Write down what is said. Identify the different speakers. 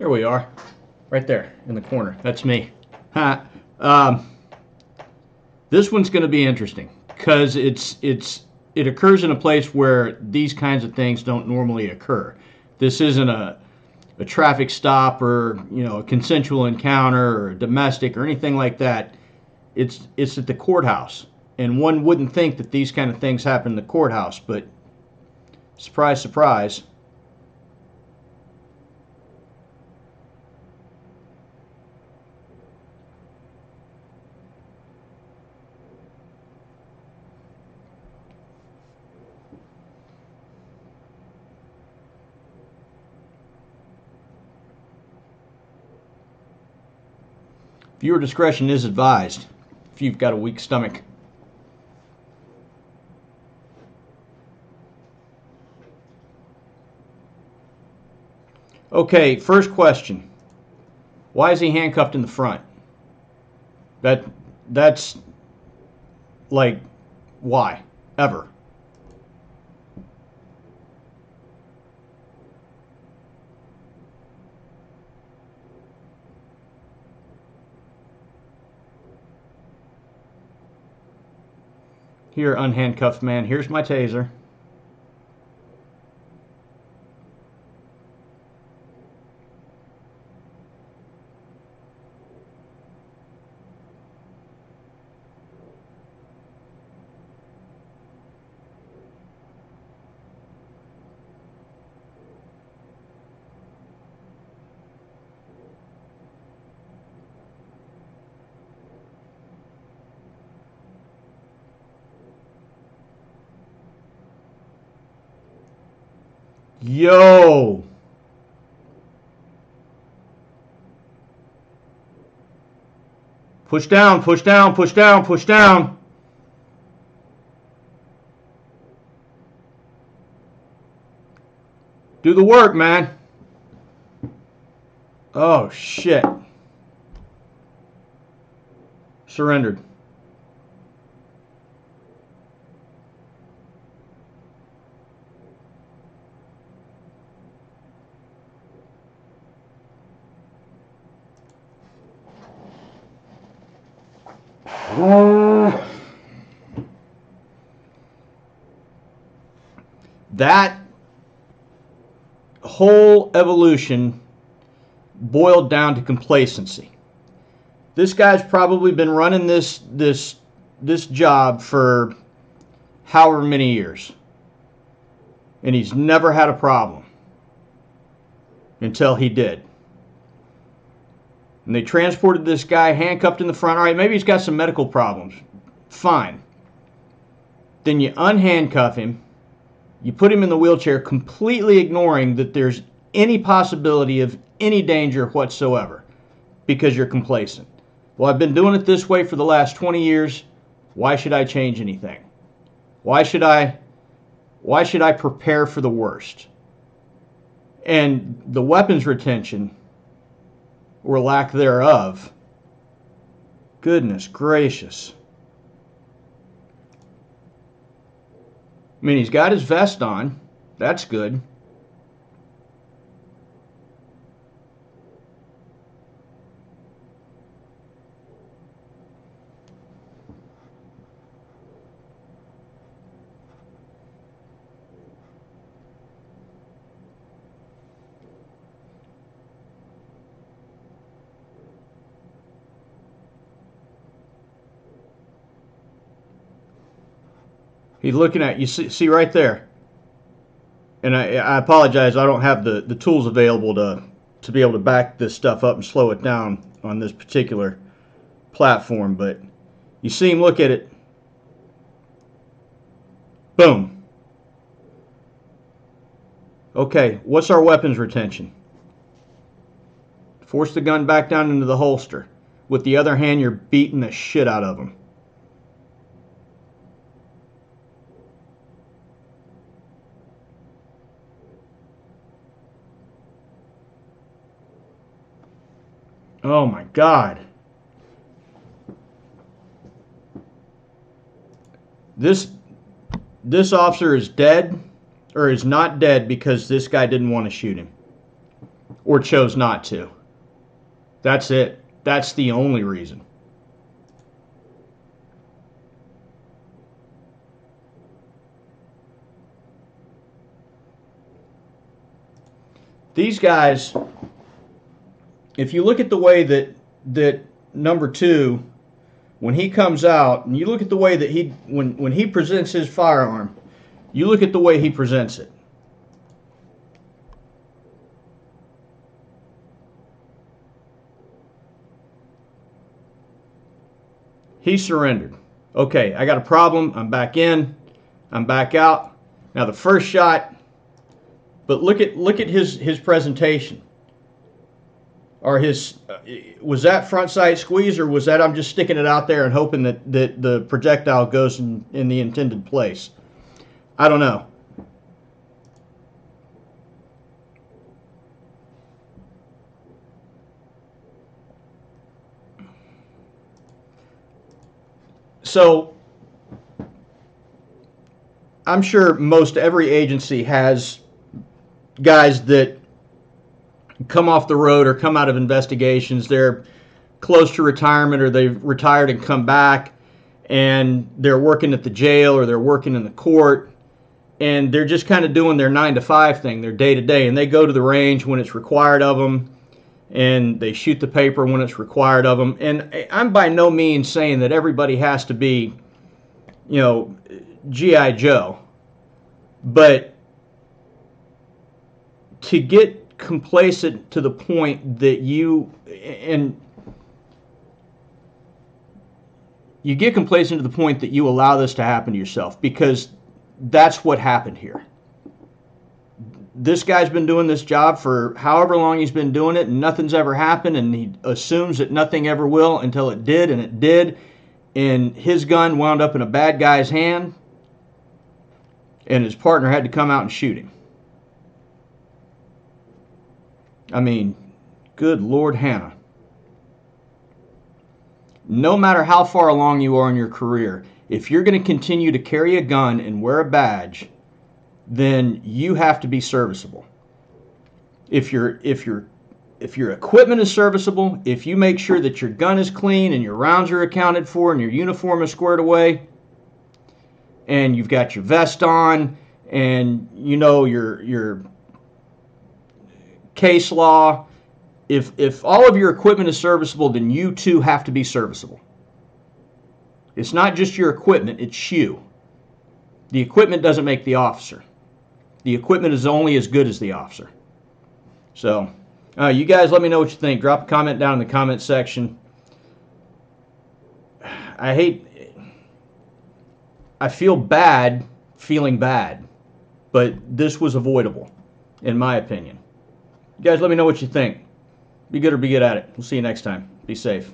Speaker 1: There we are, right there in the corner. That's me. This one's going to be interesting because it occurs in a place where these kinds of things don't normally occur. This isn't a traffic stop or a consensual encounter or a domestic or anything like that. It's at the courthouse, and one wouldn't think that these kind of things happen in the courthouse, but surprise, surprise. Viewer discretion is advised if you've got a weak stomach. Okay, first question. Why is he handcuffed in the front? That's like, why? Ever? Here, unhandcuffed man, here's my taser. Yo! Push down, push down, push down, push down. Do the work, man. Oh, shit. Surrendered. That whole evolution boiled down to complacency. This guy's probably been running this job for however many years, and he's never had a problem until he did. And they transported this guy handcuffed in the front. All right, maybe he's got some medical problems. Fine. Then you unhandcuff him. You put him in the wheelchair, completely ignoring that there's any possibility of any danger whatsoever because you're complacent. Well, I've been doing it this way for the last 20 years. Why should I change anything? Why should I prepare for the worst? And the weapons retention, or lack thereof, goodness gracious. I mean, he's got his vest on. That's good. He's looking at you. See right there. And I apologize. I don't have the tools available to be able to back this stuff up and slow it down on this particular platform. But you see him look at it. Boom. Okay, what's our weapons retention? Force the gun back down into the holster. With the other hand, you're beating the shit out of him. Oh my God. This officer is dead, or is not dead, because this guy didn't want to shoot him. or chose not to. That's it. That's the only reason. These guys, if you look at the way that number 2, when he comes out, and you look at the way that when he presents his firearm, you look at the way he presents it. He surrendered. Okay, I got a problem. I'm back in. I'm back out. Now the first shot, but look at his presentation. Or was that front sight squeeze, or was that I'm just sticking it out there and hoping that the projectile goes in the intended place? I don't know. So I'm sure most every agency has guys that come off the road or come out of investigations. They're close to retirement, or they've retired and come back, and they're working at the jail or they're working in the court, and they're just kind of doing their 9-to-5 thing, their day-to-day, and they go to the range when it's required of them, and they shoot the paper when it's required of them. And I'm by no means saying that everybody has to be, G.I. Joe, but to get complacent to the point that you get complacent to the point that you allow this to happen to yourself, because that's what happened here. This guy's been doing this job for however long he's been doing it, and nothing's ever happened, and he assumes that nothing ever will until it did, and it did, and his gun wound up in a bad guy's hand, and his partner had to come out and shoot him. I mean, good Lord, Hannah. No matter how far along you are in your career, if you're going to continue to carry a gun and wear a badge, then you have to be serviceable. If your equipment is serviceable, if you make sure that your gun is clean and your rounds are accounted for and your uniform is squared away, and you've got your vest on, and your case law, if all of your equipment is serviceable, then you too have to be serviceable. It's not just your equipment, it's you. The equipment doesn't make the officer. The equipment is only as good as the officer. So, you guys let me know what you think. Drop a comment down in the comment section. I feel bad feeling bad, but this was avoidable, in my opinion. You guys let me know what you think. Be good or be good at it. We'll see you next time. Be safe.